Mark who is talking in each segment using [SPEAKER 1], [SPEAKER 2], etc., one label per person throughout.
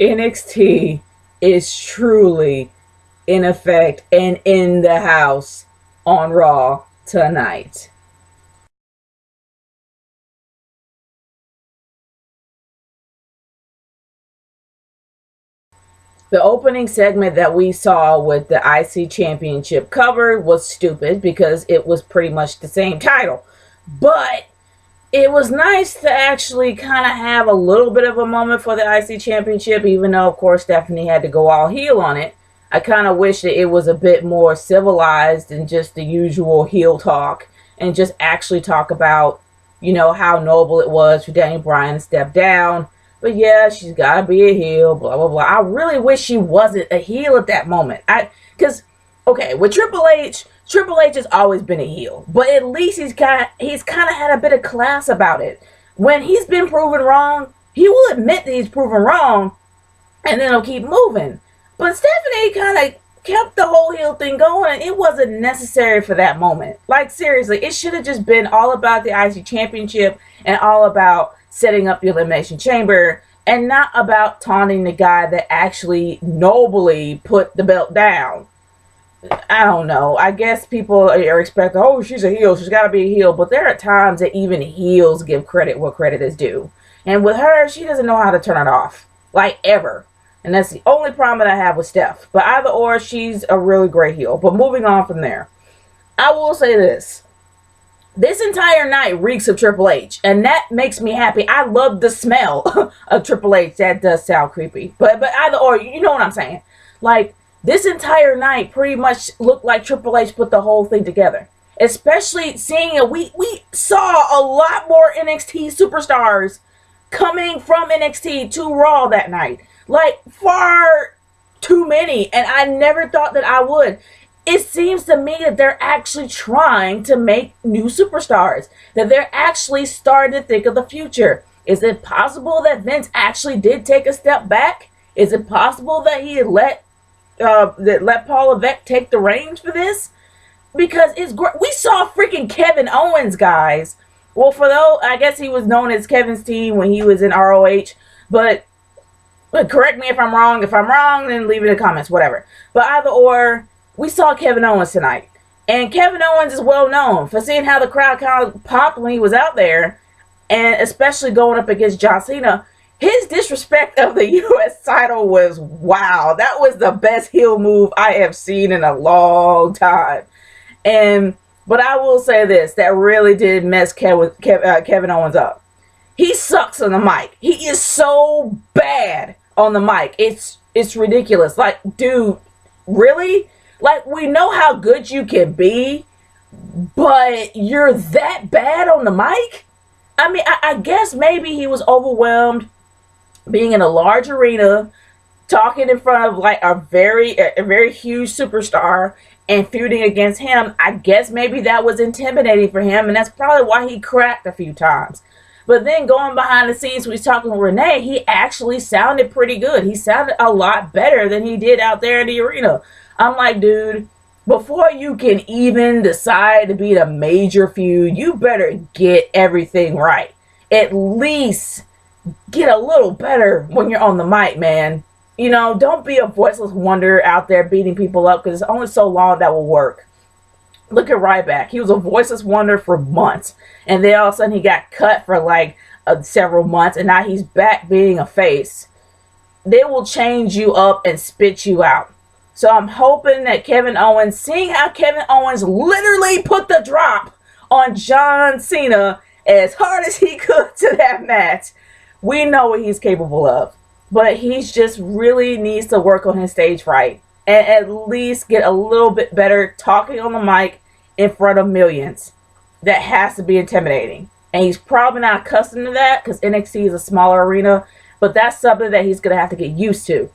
[SPEAKER 1] NXT is truly in effect and in the house on Raw tonight. The opening segment that we saw with the IC Championship cover was stupid because it was pretty much the same title. But it was nice to actually kind of have a little bit of a moment for the IC Championship, even though, of course, Stephanie had to go all heel on it. I kind of wish that it was a bit more civilized than just the usual heel talk and just actually talk about, how noble it was for Daniel Bryan to step down. But yeah, she's got to be a heel, blah, blah, blah. I really wish she wasn't a heel at that moment. Because, okay, with Triple H has always been a heel, but at least he's kind of had a bit of class about it. When he's been proven wrong, he will admit that he's proven wrong, and then he'll keep moving. But Stephanie kind of kept the whole heel thing going, and it wasn't necessary for that moment. Like, seriously, it should have just been all about the IC Championship and all about setting up the Elimination Chamber, and not about taunting the guy that actually nobly put the belt down. I don't know. I guess people are expecting, oh, she's a heel. She's got to be a heel. But there are times that even heels give credit where credit is due. And with her, she doesn't know how to turn it off. Like, ever. And that's the only problem that I have with Steph. But either or, she's a really great heel. But moving on from there, I will say this. This entire night reeks of Triple H. And that makes me happy. I love the smell of Triple H. That does sound creepy. But either or, you know what I'm saying. Like, this entire night pretty much looked like Triple H put the whole thing together. Especially seeing it, we saw a lot more NXT superstars coming from NXT to Raw that night. Like, far too many. And I never thought that I would. It seems to me that they're actually trying to make new superstars. That they're actually starting to think of the future. Is it possible that Vince actually did take a step back? Is it possible that he had let Paul Levesque take the reins for this? Because it's great. We saw freaking Kevin Owens, guys. Well, for those, I guess he was known as Kevin's team when he was in ROH. But correct me if I'm wrong. If I'm wrong, then leave it in the comments, whatever. But either or, we saw Kevin Owens tonight. And Kevin Owens is well known for seeing how the crowd kind of popped when he was out there. And especially going up against John Cena. His disrespect of the U.S. title was wow. That was the best heel move I have seen in a long time. But I will say this, that really did mess Kevin Owens up. He sucks on the mic. He is so bad on the mic. It's ridiculous. Like, dude, really? Like, we know how good you can be, but you're that bad on the mic? I mean, I guess maybe he was overwhelmed being in a large arena, talking in front of like a very huge superstar and feuding against him. I guess maybe that was intimidating for him, and that's probably why he cracked a few times. But then going behind the scenes when he's talking with Renee, he actually sounded pretty good. He sounded a lot better than he did out there in the arena. I'm like, dude, before you can even decide to be in a major feud, you better get everything right. At least get a little better when you're on the mic, man. Don't be a voiceless wonder out there beating people up, because it's only so long that will work. Look at Ryback. He was a voiceless wonder for months, and then all of a sudden he got cut for like several months, and now he's back being a face. They will change you up and spit you out. So I'm hoping that Kevin Owens, seeing how Kevin Owens literally put the drop on John Cena as hard as he could to that match, we know what he's capable of. But he's just really needs to work on his stage fright and at least get a little bit better talking on the mic in front of millions. That has to be intimidating. And he's probably not accustomed to that because NXT is a smaller arena. But that's something that he's going to have to get used to.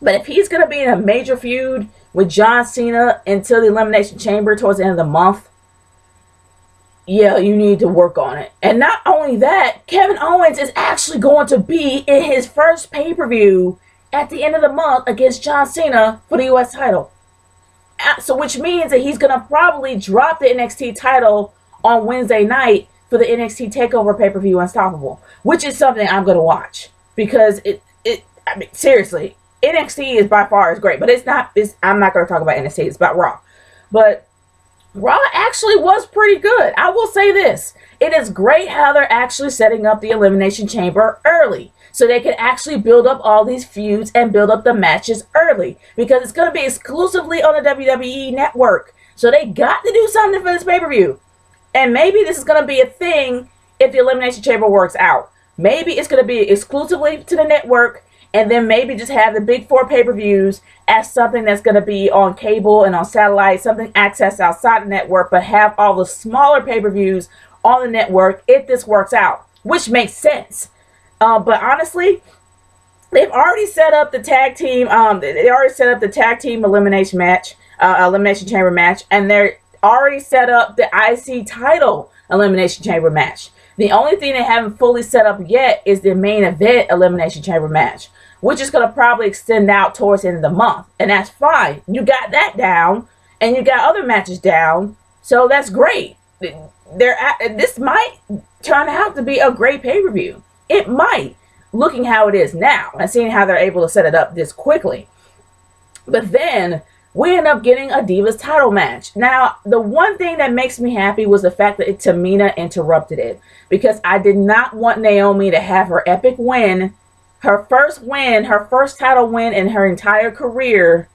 [SPEAKER 1] But if he's going to be in a major feud with John Cena until the Elimination Chamber towards the end of the month, yeah, you need to work on it. And not only that, Kevin Owens is actually going to be in his first pay-per-view at the end of the month against John Cena for the U.S. title. So which means that he's going to probably drop the NXT title on Wednesday night for the NXT TakeOver pay-per-view Unstoppable, which is something I'm going to watch because I mean, seriously, NXT is by far is great, but it's not. I'm not going to talk about NXT. It's about Raw, but Raw actually was pretty good. I will say this. It is great how they're actually setting up the Elimination Chamber early. So they can actually build up all these feuds and build up the matches early. Because it's going to be exclusively on the WWE Network. So they got to do something for this pay-per-view. And maybe this is going to be a thing if the Elimination Chamber works out. Maybe it's going to be exclusively to the network. And then maybe just have the big 4 pay-per-views as something that's going to be on cable and on satellite. Something accessed outside the network. But have all the smaller pay-per-views on the network if this works out. Which makes sense. But honestly, they've already set up the tag team. They already set up the tag team elimination match, elimination chamber match, and they're already set up the IC title elimination chamber match. The only thing they haven't fully set up yet is the main event elimination chamber match, which is going to probably extend out towards the end of the month, and that's fine. You got that down, and you got other matches down, so that's great. This might turn out to be a great pay-per-view. It might, looking how it is now and seeing how they're able to set it up this quickly. But then we end up getting a Divas title match. Now, the one thing that makes me happy was the fact that Tamina interrupted it. Because I did not want Naomi to have her epic win, her first title win in her entire career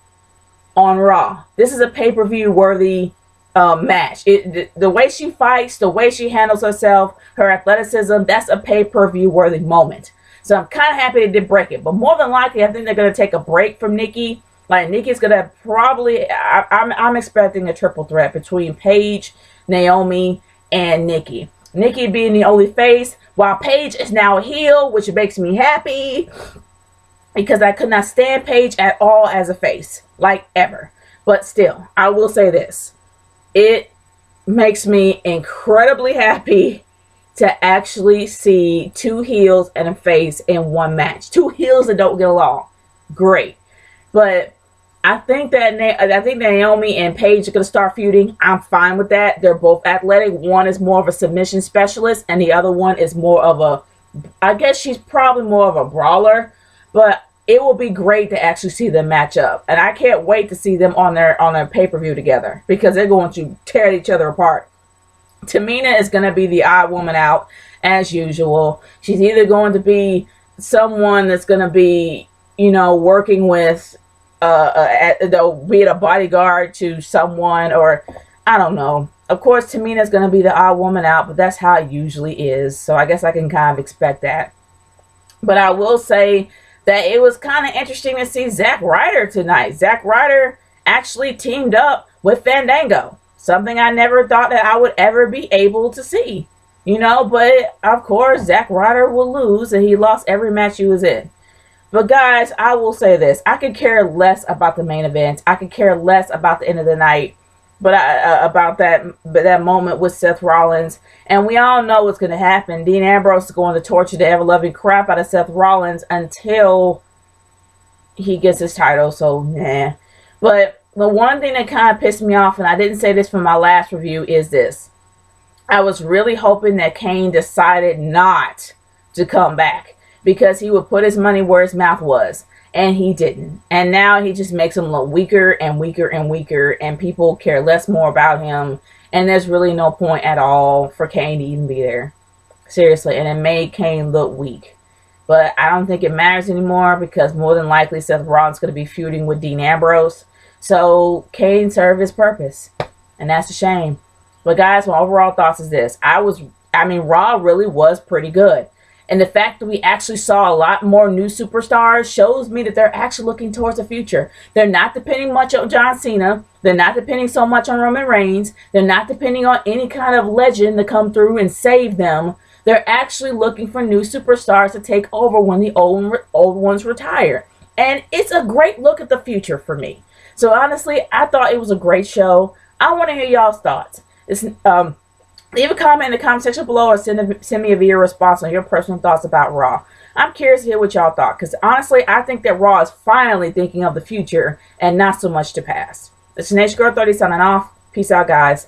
[SPEAKER 1] on Raw. This is a pay-per-view worthy match. The way she fights, the way she handles herself, her athleticism, that's a pay-per-view worthy moment. So I'm kind of happy they did break it. But more than likely, I think they're going to take a break from Nikki. Like, Nikki's going to probably, I'm expecting a triple threat between Paige, Naomi, and Nikki. Nikki being the only face, while Paige is now a heel, which makes me happy. Because I could not stand Paige at all as a face. Like, ever. But still, I will say this. It makes me incredibly happy to actually see 2 heels and a face in one match. 2 heels that don't get along. Great. But I think that Naomi and Paige are going to start feuding. I'm fine with that. They're both athletic. One is more of a submission specialist, and the other one is more of a, I guess she's probably more of a brawler. But it will be great to actually see them match up. And I can't wait to see them on their pay-per-view together. Because they're going to tear each other apart. Tamina is going to be the odd woman out, as usual. She's either going to be someone that's going to be, working with, be it a bodyguard to someone, or, I don't know. Of course, Tamina's going to be the odd woman out, but that's how it usually is. So I guess I can kind of expect that. But I will say that it was kind of interesting to see Zack Ryder tonight. Zack Ryder actually teamed up with Fandango. Something I never thought that I would ever be able to see. But of course, Zack Ryder will lose, and he lost every match he was in. But guys, I will say this. I could care less about the main event. I could care less about the end of the night. But about that moment with Seth Rollins. And we all know what's going to happen. Dean Ambrose is going to torture the ever-loving crap out of Seth Rollins until he gets his title. So, nah. But the one thing that kind of pissed me off, and I didn't say this from my last review, is this. I was really hoping that Kane decided not to come back. Because he would put his money where his mouth was. And he didn't. And now he just makes him look weaker and weaker and weaker. And people care less more about him. And there's really no point at all for Kane to even be there. Seriously. And it made Kane look weak. But I don't think it matters anymore. Because more than likely Seth Rollins is going to be feuding with Dean Ambrose. So Kane served his purpose. And that's a shame. But guys, my overall thoughts is this. Raw really was pretty good. And the fact that we actually saw a lot more new superstars shows me that they're actually looking towards the future. They're not depending much on John Cena. They're not depending so much on Roman Reigns. They're not depending on any kind of legend to come through and save them. They're actually looking for new superstars to take over when the old ones retire. And it's a great look at the future for me. So honestly, I thought it was a great show. I want to hear y'all's thoughts. Leave a comment in the comment section below or send me a video response on your personal thoughts about Raw. I'm curious to hear what y'all thought, because honestly, I think that Raw is finally thinking of the future and not so much the past. It's Nation Girl 30 signing off. Peace out, guys.